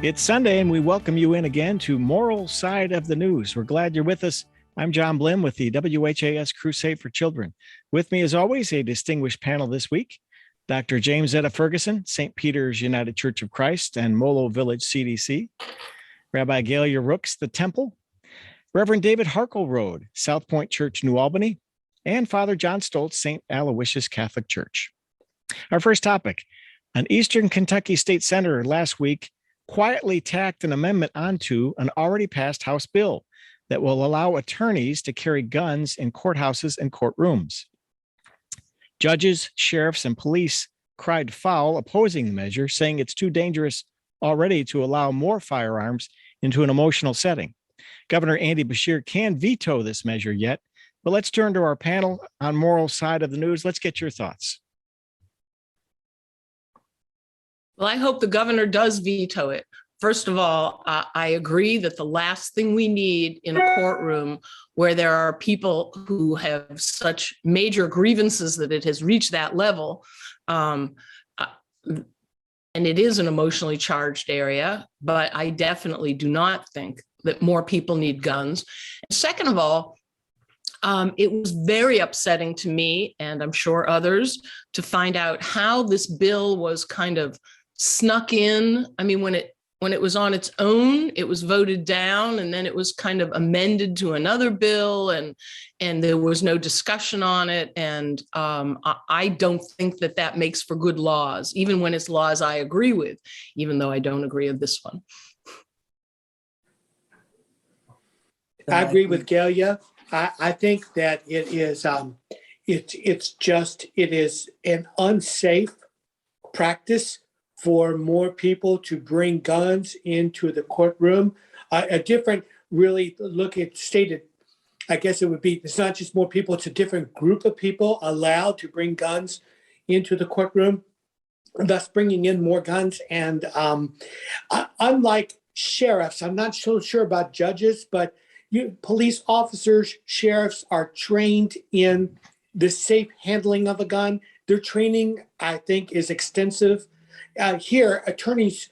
It's Sunday, and we welcome you in again to Moral Side of the News. We're glad you're with us. I'm John Blim with the WHAS Crusade for Children. With me, as always, a distinguished panel this week. Dr. Jamesetta Ferguson, St. Peter's United Church of Christ and Molo Village CDC. Rabbi Gaylia Rooks, the Temple. Reverend David Harkleroad, South Point Church, New Albany. And Father John Stoltz, St. Aloysius Catholic Church. Our first topic, an Eastern Kentucky state senator last week quietly tacked an amendment onto an already passed House bill that will allow attorneys to carry guns in courthouses and courtrooms. Judges, sheriffs, and police cried foul opposing the measure, saying it's too dangerous already to allow more firearms into an emotional setting. Governor Andy Beshear can veto this measure yet, but let's turn to our panel on Moral Side of the News. Let's get your thoughts. Well, I hope the governor does veto it. First of all, I agree that the last thing we need in a courtroom where there are people who have such major grievances that it has reached that level, and it is an emotionally charged area, but I definitely do not think that more people need guns. And second of all, it was very upsetting to me, and I'm sure others, to find out how this bill was kind of snuck in. I mean, when it was on its own, it was voted down, and then it was kind of amended to another bill, and there was no discussion on it. And I don't think that makes for good laws, even when it's laws I agree with, even though I don't agree with this one. I agree with Gaylia. I think that it is it is an unsafe practice for more people to bring guns into the courtroom. A different, really look at stated, I guess it would be, it's not just more people, it's a different group of people allowed to bring guns into the courtroom, thus bringing in more guns. And unlike sheriffs, I'm not so sure about judges, but police officers, sheriffs are trained in the safe handling of a gun. Their training, I think, is extensive. Here, attorneys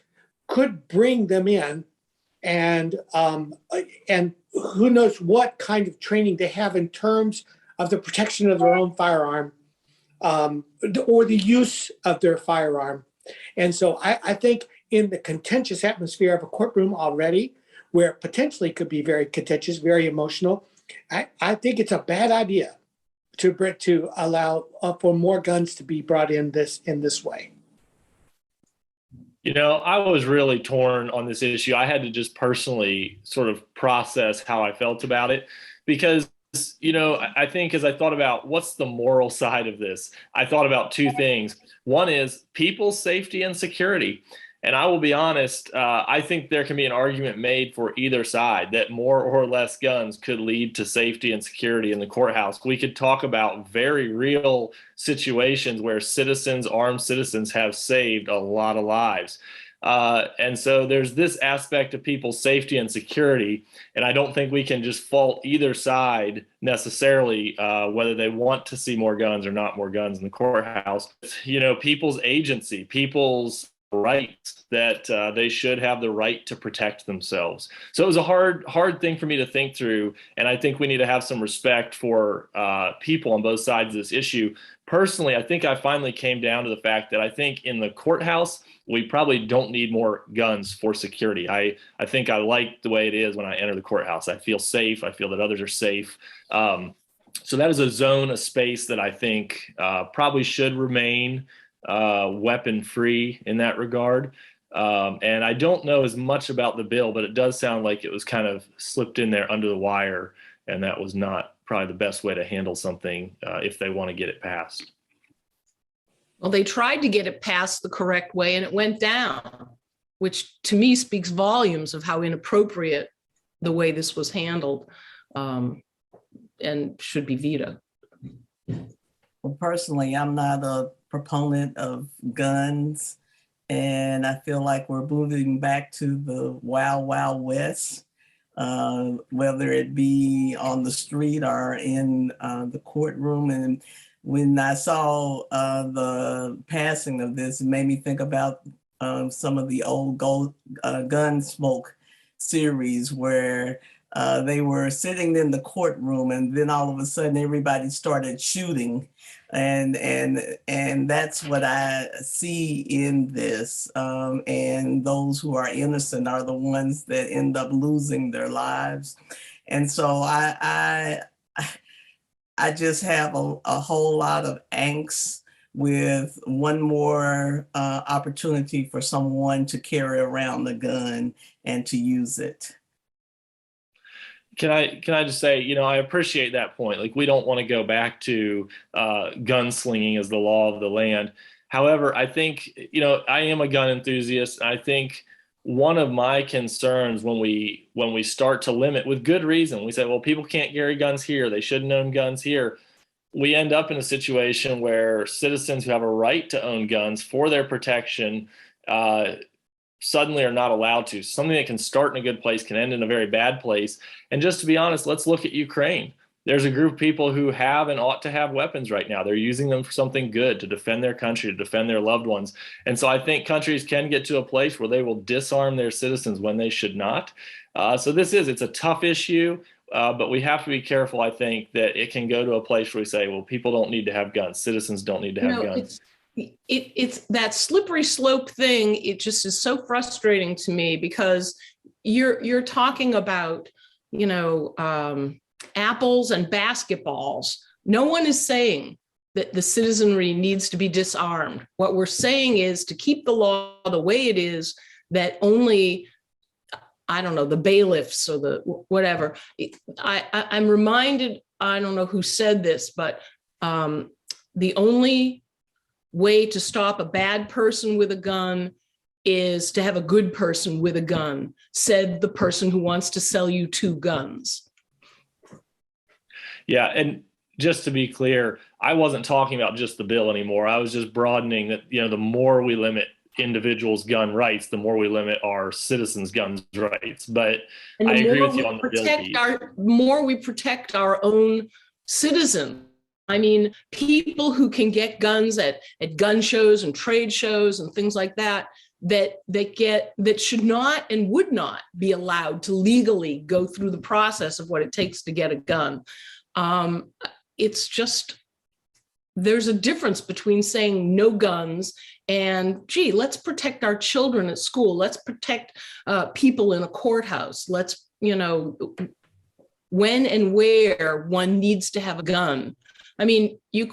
could bring them in, and who knows what kind of training they have in terms of the protection of their own firearm, or the use of their firearm. And so I think in the contentious atmosphere of a courtroom already, where it potentially could be very contentious, very emotional, I think it's a bad idea to allow for more guns to be brought in this way. You know, I was really torn on this issue. I had to just personally sort of process how I felt about it because, you know, I think as I thought about what's the moral side of this, I thought about two things. One is people's safety and security. And I will be honest, I think there can be an argument made for either side that more or less guns could lead to safety and security in the courthouse. We could talk about very real situations where armed citizens have saved a lot of lives. And so there's this aspect of people's safety and security. And I don't think we can just fault either side necessarily, whether they want to see more guns or not more guns in the courthouse. You know, people's agency, people's rights, that they should have the right to protect themselves. So it was a hard thing for me to think through. And I think we need to have some respect for people on both sides of this issue. Personally, I think I finally came down to the fact that I think in the courthouse, we probably don't need more guns for security. I think I like the way it is when I enter the courthouse. I feel safe. I feel that others are safe. So that is a zone, a space that I think probably should remain weapon free in that regard. And I don't know as much about the bill, but it does sound like it was kind of slipped in there under the wire, and that was not probably the best way to handle something if they want to get it passed. Well, they tried to get it passed the correct way and it went down, which to me speaks volumes of how inappropriate the way this was handled, and should be vetoed. Well, personally, I'm not a proponent of guns, and I feel like we're moving back to the Wild Wild West, whether it be on the street or in the courtroom. And when I saw the passing of this, it made me think about some of the old Gunsmoke series where they were sitting in the courtroom and then all of a sudden everybody started shooting. And that's what I see in this. And those who are innocent are the ones that end up losing their lives. And so I just have a whole lot of angst with one more opportunity for someone to carry around the gun and to use it. Can I just say, I appreciate that point. Like, we don't want to go back to gunslinging as the law of the land. However, I think, I am a gun enthusiast. I think one of my concerns when we start to limit, with good reason, we say, well, people can't carry guns here, they shouldn't own guns here. We end up in a situation where citizens who have a right to own guns for their protection suddenly are not allowed to. Something that can start in a good place can end in a very bad place. And just to be honest, let's look at Ukraine. There's a group of people who have and ought to have weapons right now. They're using them for something good, to defend their country, to defend their loved ones. And so I think countries can get to a place where they will disarm their citizens when they should not. So it's a tough issue, but we have to be careful, I think, that it can go to a place where we say, well, people don't need to have guns. Citizens don't need to have guns. It's that slippery slope thing. It just is so frustrating to me because you're talking about, apples and basketballs. No one is saying that the citizenry needs to be disarmed. What we're saying is to keep the law the way it is, that only, the bailiffs or the whatever. I'm reminded, I don't know who said this, but the only way to stop a bad person with a gun is to have a good person with a gun, said the person who wants to sell you 2 guns. Yeah, and just to be clear, I wasn't talking about just the bill anymore. I was just broadening that, the more we limit individuals' gun rights, the more we limit our citizens' gun rights. But I agree with you on the bill piece. The more we protect our own citizens. I mean, people who can get guns at gun shows and trade shows and things like that should not and would not be allowed to legally go through the process of what it takes to get a gun. It's just, there's a difference between saying no guns and, gee, let's protect our children at school. Let's protect people in a courthouse. Let's, when and where one needs to have a gun. I mean, you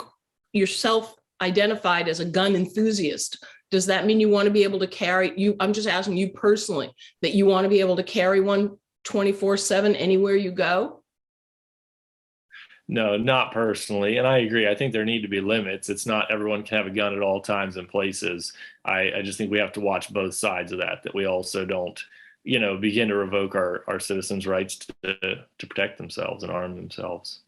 yourself identified as a gun enthusiast. Does that mean you want to be able to carry I'm just asking you personally, that you want to be able to carry one 24/7 anywhere you go? No, not personally. And I agree. I think there need to be limits. It's not everyone can have a gun at all times and places. I just think we have to watch both sides of that we also don't, begin to revoke our citizens' rights to protect themselves and arm themselves.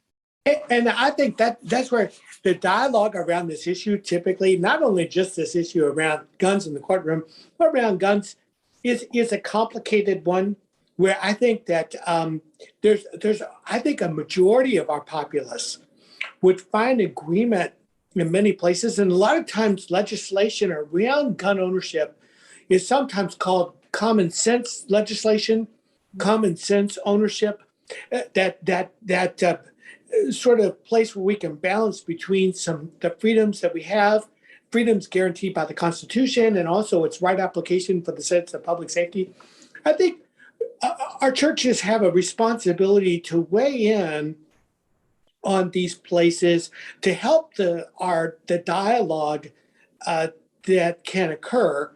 And I think that's where the dialogue around this issue, typically, not only just this issue around guns in the courtroom, but around guns is a complicated one, where I think that there's I think a majority of our populace would find agreement in many places. And a lot of times legislation around gun ownership is sometimes called common sense legislation, common sense ownership, that sort of place where we can balance between the freedoms that we have, freedoms guaranteed by the Constitution, and also its right application for the sense of public safety. I think our churches have a responsibility to weigh in on these places to help the dialogue that can occur,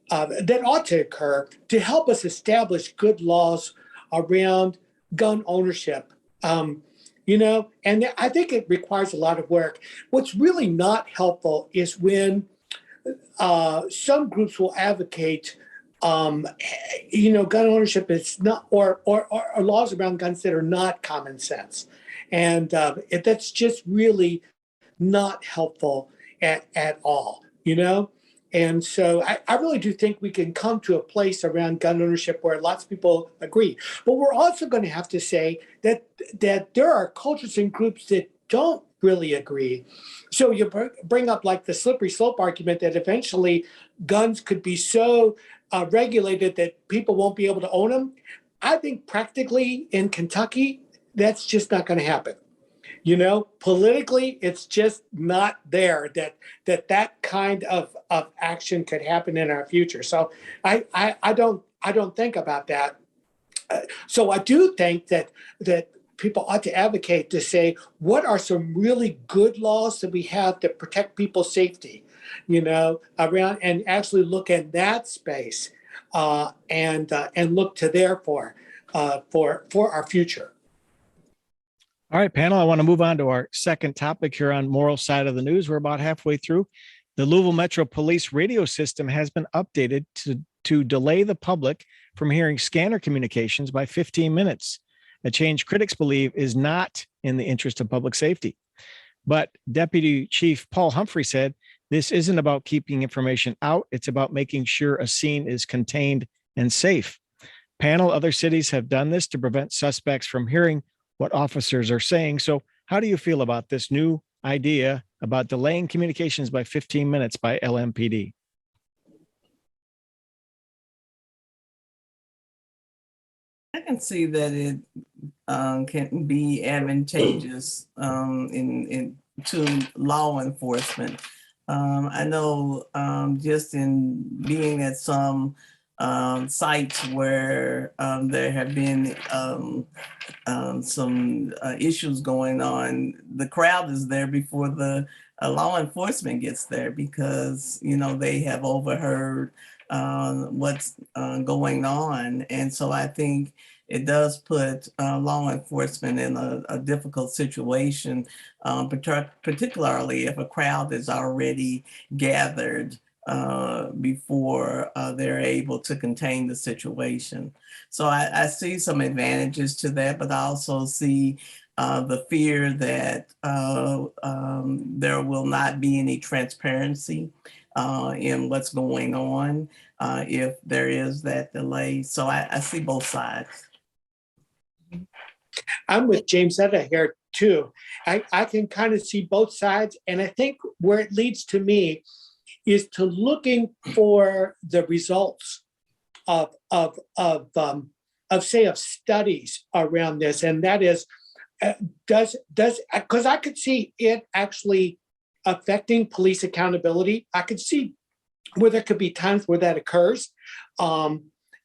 that ought to occur, to help us establish good laws around gun ownership. And I think it requires a lot of work. What's really not helpful is when some groups will advocate, gun ownership is not, or laws around guns that are not common sense. And that's just really not helpful at all, And so I really do think we can come to a place around gun ownership where lots of people agree. But we're also going to have to say that there are cultures and groups don't really agree. So you bring up like the slippery slope argument that eventually guns could be so regulated that people won't be able to own them. I think practically in Kentucky, that's just not going to happen. You know, politically, it's just not there that kind of action could happen in our future. So I don't think about that. So I do think that people ought to advocate to say, what are some really good laws that we have to protect people's safety, you know, around, and actually look at that space and look to there for our future. All right, panel, I want to move on to our second topic here on moral side of the news. We're about halfway through. The Louisville Metro Police radio system has been updated to delay the public from hearing scanner communications by 15 minutes. A change critics believe is not in the interest of public safety. But Deputy Chief Paul Humphrey said, this isn't about keeping information out. It's about making sure a scene is contained and safe. Panel, other cities have done this to prevent suspects from hearing what officers are saying. So how do you feel about this new idea about delaying communications by 15 minutes by LMPD? I can see that it can be advantageous to law enforcement. I know just in being at some sites where there have been some issues going on, the crowd is there before the law enforcement gets there because, you know, they have overheard what's going on. And so I think it does put law enforcement in a difficult situation, particularly if a crowd is already gathered before they're able to contain the situation. So I see some advantages to that, but I also see the fear that there will not be any transparency in what's going on if there is that delay. So I see both sides. I'm with Jamesetta here too. I can kind of see both sides, and I think where it leads to me is to looking for the results of studies around this, and that is does because I could see it actually affecting police accountability. I could see where there could be times where that occurs.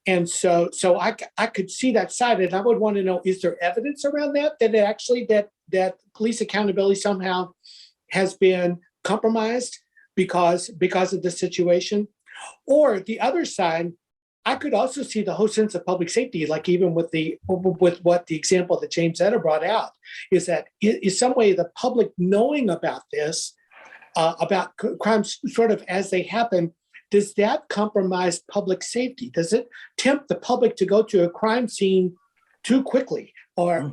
And so I could see that side, and I would want to know, is there evidence around that it actually that police accountability somehow has been compromised because of the situation? Or the other side, I could also see the whole sense of public safety, like even with what the example that Jamesetta brought out, is that in some way the public knowing about this, about crimes sort of as they happen, does that compromise public safety? Does it tempt the public to go to a crime scene too quickly, or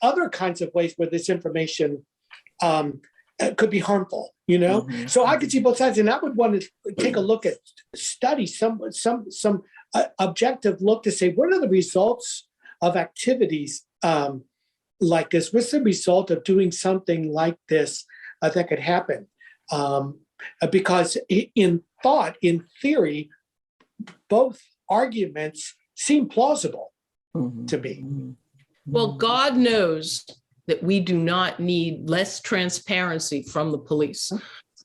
other kinds of ways where this information could be harmful? You know, mm-hmm. So I could see both sides, and I would want to take a look at studies, some objective look to say, what are the results of activities like this? What's the result of doing something like this that could happen? Because in theory, both arguments seem plausible to me. Well, God knows that we do not need less transparency from the police.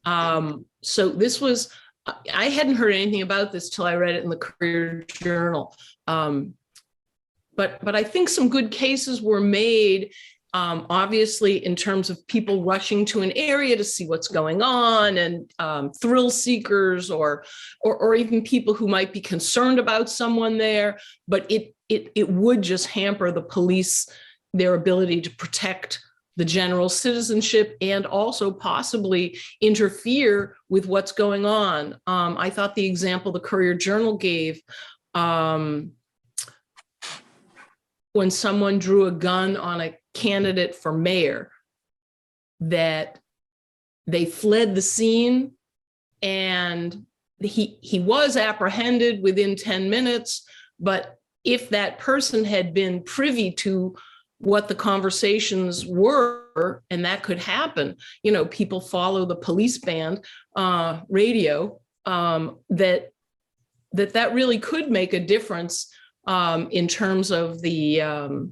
So this was, I hadn't heard anything about this till I read it in the Career Journal. But I think some good cases were made, obviously, in terms of people rushing to an area to see what's going on, and thrill seekers, or even people who might be concerned about someone there. But it would just hamper the police, their ability to protect the general citizenship, and also possibly interfere with what's going on. I thought the example the Courier Journal gave, when someone drew a gun on a candidate for mayor, that they fled the scene, and he was apprehended within 10 minutes. But if that person had been privy to what the conversations were, and that could happen. You know, people follow the police band radio, that really could make a difference in terms of the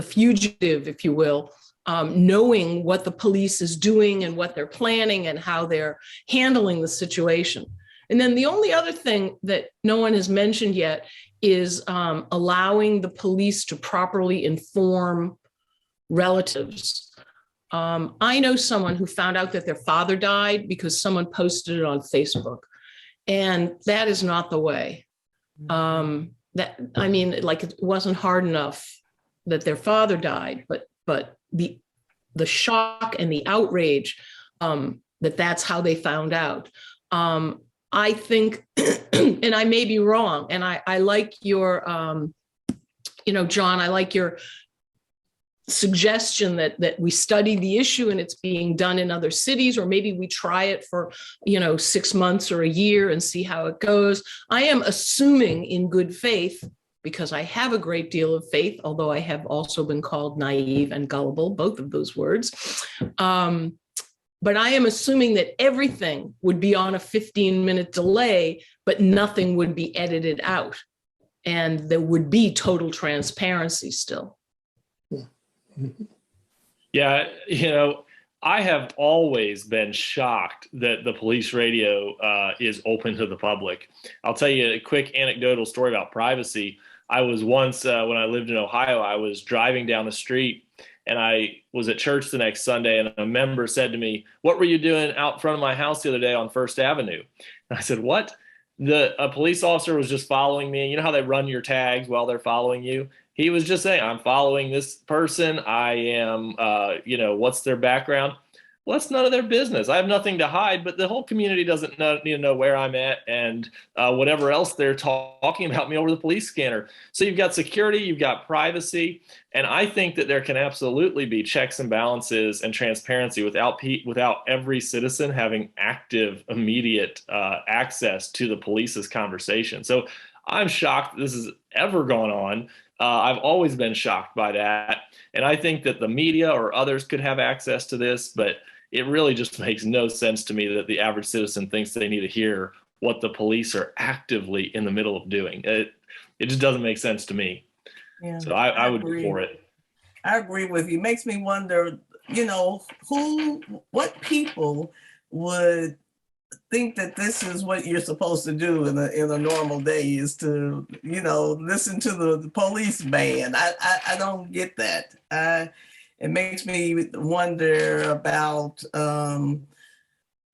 fugitive, if you will, knowing what the police is doing and what they're planning and how they're handling the situation. And then the only other thing that no one has mentioned yet is allowing the police to properly inform relatives. I know someone who found out that their father died because someone posted it on Facebook, and that is not the way. It wasn't hard enough that their father died, but the shock and the outrage that's how they found out. I think, and I may be wrong, and I like your, John, I like your suggestion that we study the issue and it's being done in other cities, or maybe we try it for, 6 months or a year and see how it goes. I am assuming in good faith, because I have a great deal of faith, although I have also been called naive and gullible, both of those words. But I am assuming that everything would be on a 15-minute delay, but nothing would be edited out. And there would be total transparency still. Yeah, I have always been shocked that the police radio is open to the public. I'll tell you a quick anecdotal story about privacy. I was once, when I lived in Ohio, I was driving down the street and I was at church the next Sunday, and a member said to me, "What were you doing out front of my house the other day on First Avenue?" And I said, "What?" A police officer was just following me. You know how they run your tags while they're following you? He was just saying, "I'm following this person. I am, what's their background?" Well, that's none of their business. I have nothing to hide, but the whole community doesn't need to know where I'm at and whatever else they're talking about me over the police scanner. So you've got security, you've got privacy, and I think that there can absolutely be checks and balances and transparency without every citizen having active, immediate access to the police's conversation. So I'm shocked this has ever gone on. I've always been shocked by that. And I think that the media or others could have access to this, but it really just makes no sense to me that the average citizen thinks they need to hear what the police are actively in the middle of doing. It just doesn't make sense to me. Yeah, so I would be for it. I agree with you. It makes me wonder, what people would think that this is what you're supposed to do in a normal day, is to, listen to the police band. I don't get that. It makes me wonder about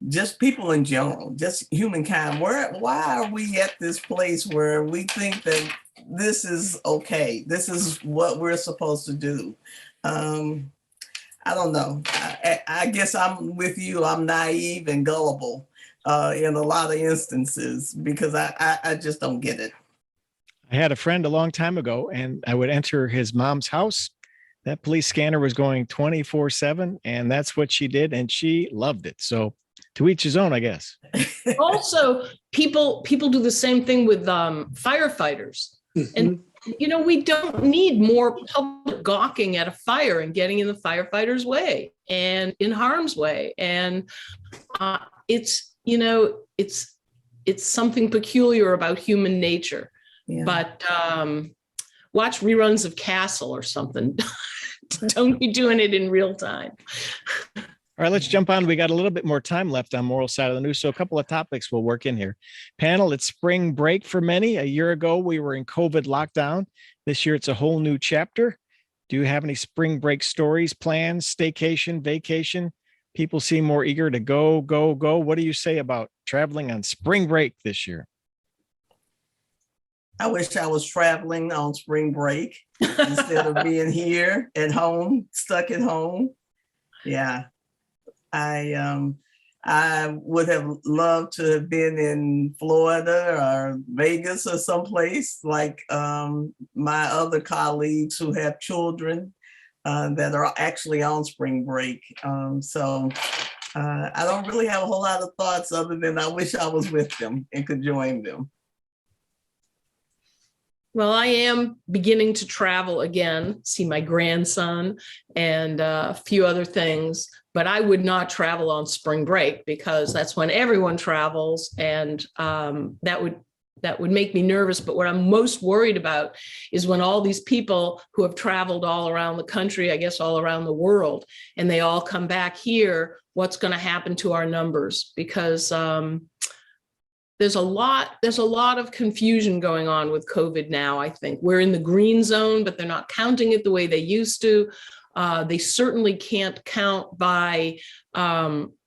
just people in general, just humankind. Why are we at this place where we think that this is okay? This is what we're supposed to do. I don't know. I guess I'm with you. I'm naive and gullible in a lot of instances, because I just don't get it. I had a friend a long time ago, and I would enter his mom's house. That police scanner was going 24/7, and that's what she did, and she loved it. So to each his own, I guess. Also, people do the same thing with firefighters. And, we don't need more public gawking at a fire and getting in the firefighter's way and in harm's way. And it's something peculiar about human nature. Yeah. But watch reruns of Castle or something. Don't be doing it in real time. All right, let's jump on. We got a little bit more time left on Moral Side of the News, so a couple of topics we'll work in here. Panel, it's spring break for many. A year ago, we were in COVID lockdown. This year, it's a whole new chapter. Do you have any spring break stories, plans, staycation, vacation? People seem more eager to go. What do you say about traveling on spring break this year? I wish I was traveling on spring break instead of being here at home, stuck at home. Yeah, I would have loved to have been in Florida or Vegas or someplace like my other colleagues who have children that are actually on spring break. So I don't really have a whole lot of thoughts other than I wish I was with them and could join them. Well, I am beginning to travel again, see my grandson and a few other things, but I would not travel on spring break because that's when everyone travels, and that would make me nervous. But what I'm most worried about is when all these people who have traveled all around the country, I guess all around the world, and they all come back here, what's going to happen to our numbers? Because there's a lot of confusion going on with COVID now. I think we're in the green zone, but they're not counting it the way they used to. They certainly can't count by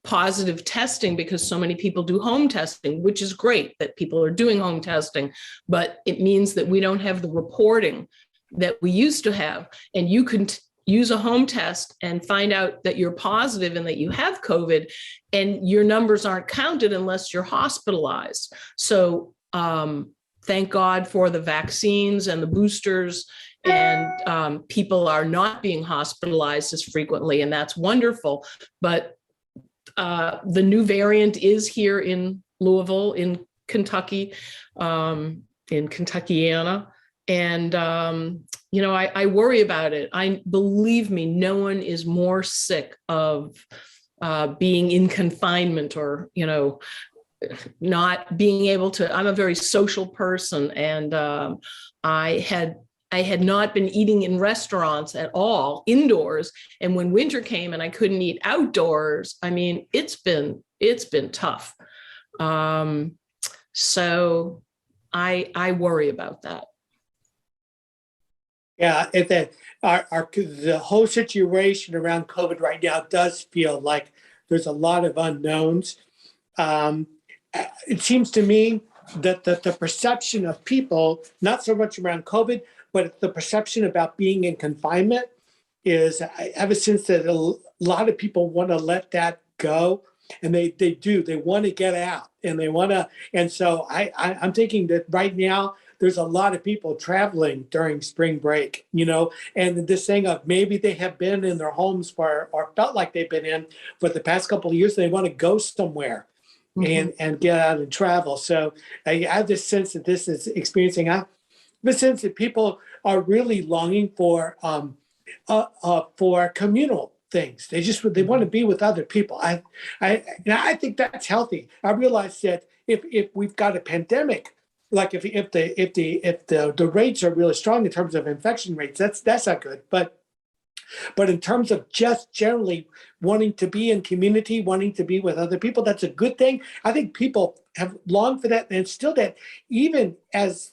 positive testing because so many people do home testing, which is great that people are doing home testing, but it means that we don't have the reporting that we used to have. And you can use a home test and find out that you're positive and that you have COVID, and your numbers aren't counted unless you're hospitalized. So thank God for the vaccines and the boosters, and people are not being hospitalized as frequently, and that's wonderful. But the new variant is here in Louisville, in Kentucky, in Kentuckiana. And, I worry about it. Believe me, no one is more sick of being in confinement or, not being able to. I'm a very social person, and I had not been eating in restaurants at all, indoors. And when winter came and I couldn't eat outdoors, I mean, it's been tough. So I worry about that. Yeah, the whole situation around COVID right now does feel like there's a lot of unknowns. It seems to me that the perception of people, not so much around COVID, but the perception about being in confinement is, I have a sense that a lot of people want to let that go. And they do. They want to get out, and they want to. And so I'm thinking that right now, there's a lot of people traveling during spring break, and this thing of maybe they have been in their homes or felt like they've been in for the past couple of years. They want to go somewhere and get out and travel. So I have this sense that this is experiencing. I have a sense that people are really longing for communal things. They want to be with other people. I think that's healthy. I realize that if we've got a pandemic, like if the rates are really strong in terms of infection rates, that's not good. But in terms of just generally wanting to be in community, wanting to be with other people, that's a good thing. I think people have longed for that, and it's still that. Even as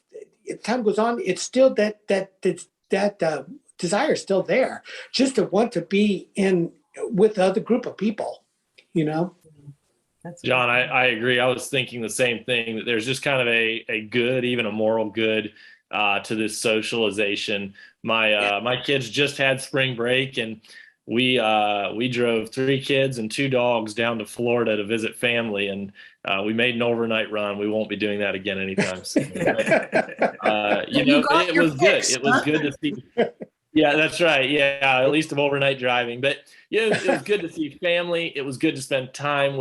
time goes on, it's still that desire is still there, just to want to be with the other group of people, John, I agree. I was thinking the same thing, that there's just kind of a good, even a moral good to this socialization. My kids just had spring break, and we drove 3 kids and 2 dogs down to Florida to visit family, and we made an overnight run. We won't be doing that again anytime soon. It was good. It was good to see. Yeah, that's right. Yeah, at least of overnight driving. But it was good to see family. It was good to spend time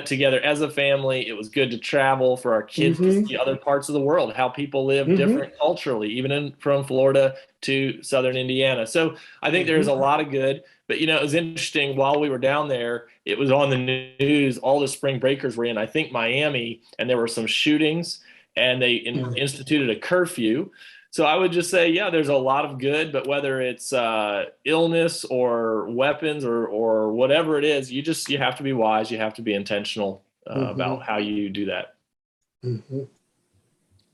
together as a family. It was good to travel for our kids to see other parts of the world, how people live different culturally, even from Florida to southern Indiana. So I think there's a lot of good. But, it was interesting, while we were down there, it was on the news, all the spring breakers were in, I think, Miami, and there were some shootings, and they instituted a curfew. So I would just say, yeah, there's a lot of good, but whether it's illness or weapons or whatever it is, you have to be wise. You have to be intentional about how you do that.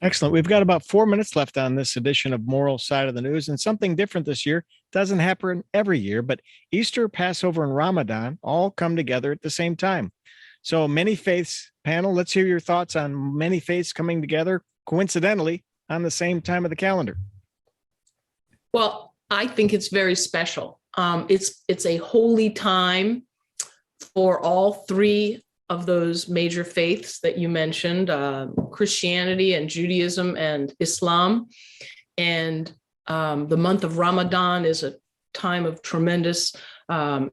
Excellent. We've got about 4 minutes left on this edition of Moral Side of the News, and something different this year. Doesn't happen every year, but Easter, Passover, and Ramadan all come together at the same time. So many faiths panel, let's hear your thoughts on many faiths coming together coincidentally on the same time of the calendar. Well, I think it's very special. It's a holy time for all 3 of those major faiths that you mentioned, Christianity and Judaism and Islam. And the month of Ramadan is a time of tremendous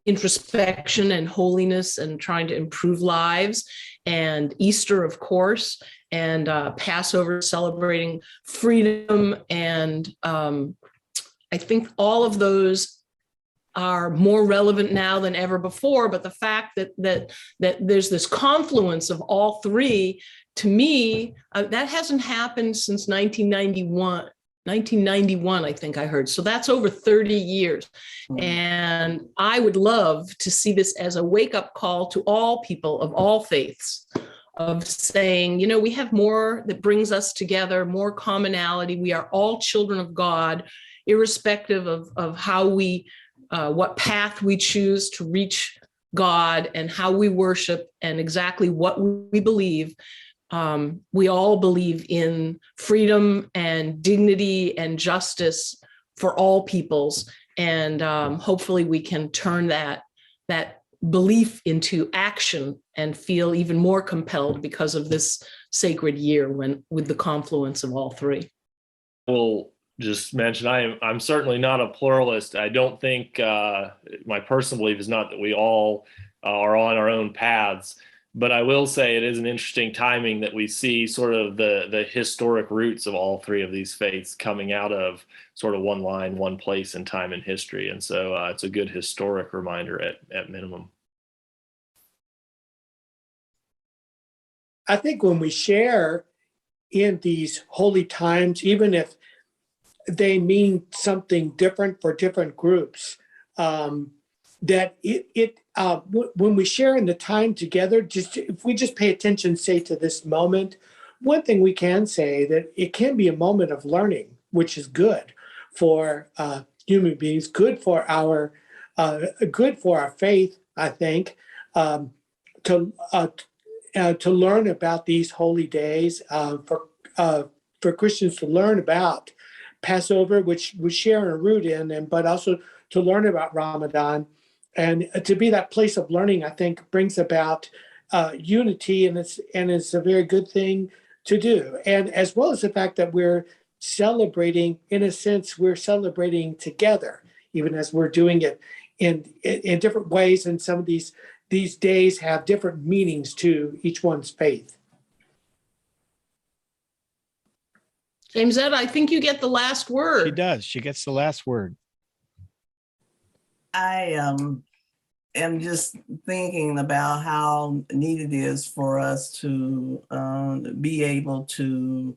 introspection and holiness and trying to improve lives. And Easter, of course. and Passover celebrating freedom. And I think all of those are more relevant now than ever before. But the fact that there's this confluence of all three, to me, that hasn't happened since 1991. 1991, I think I heard. So that's over 30 years. And I would love to see this as a wake-up call to all people of all faiths, of saying, you know, we have more that brings us together, more commonality. We are all children of God, irrespective of how we, what path we choose to reach God and how we worship and exactly what we believe. We all believe in freedom and dignity and justice for all peoples. And hopefully we can turn that belief into action and feel even more compelled because of this sacred year with the confluence of all three. We'll just mention I'm certainly not a pluralist. I don't think my personal belief is not that we all are on our own paths. But I will say it is an interesting timing that we see sort of the historic roots of all three of these faiths coming out of sort of one line, one place in time and history. And so it's a good historic reminder at minimum. I think when we share in these holy times, even if they mean something different for different groups, that when we share in the time together, just if we just pay attention, say, to this moment, one thing we can say that it can be a moment of learning, which is good for human beings, good for our faith. I think to learn about these holy days, for Christians to learn about Passover, which we share a root in, but also to learn about Ramadan. And to be that place of learning, I think, brings about unity, and it's a very good thing to do. And as well as the fact that we're celebrating, in a sense, we're celebrating together, even as we're doing it in different ways. And some of these days have different meanings to each one's faith. Jamesetta, I think you get the last word. She does. She gets the last word. I am just thinking about how neat it is for us to be able to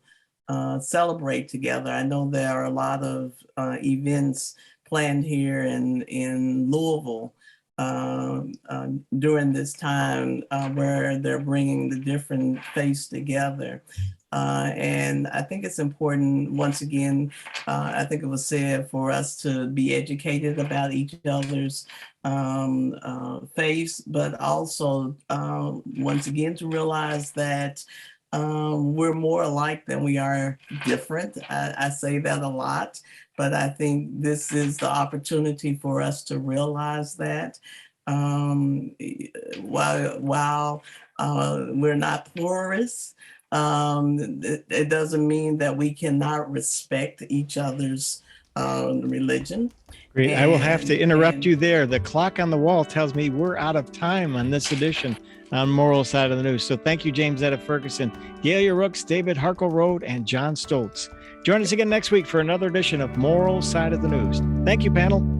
celebrate together. I know there are a lot of events planned here in Louisville during this time where they're bringing the different faiths together. And I think it's important, once again, I think it was said, for us to be educated about each other's faiths, but also, once again, to realize that we're more alike than we are different. I say that a lot, but I think this is the opportunity for us to realize that while we're not pluralists, it doesn't mean that we cannot respect each other's religion. Great. I will have to interrupt you there. The clock on the wall tells me we're out of time on this edition on Moral Side of the News. So thank you, Jamesetta Ferguson, Gaylia Rooks, David Harkleroad, and John Stoltz. Join us again next week for another edition of Moral Side of the News. Thank you, panel.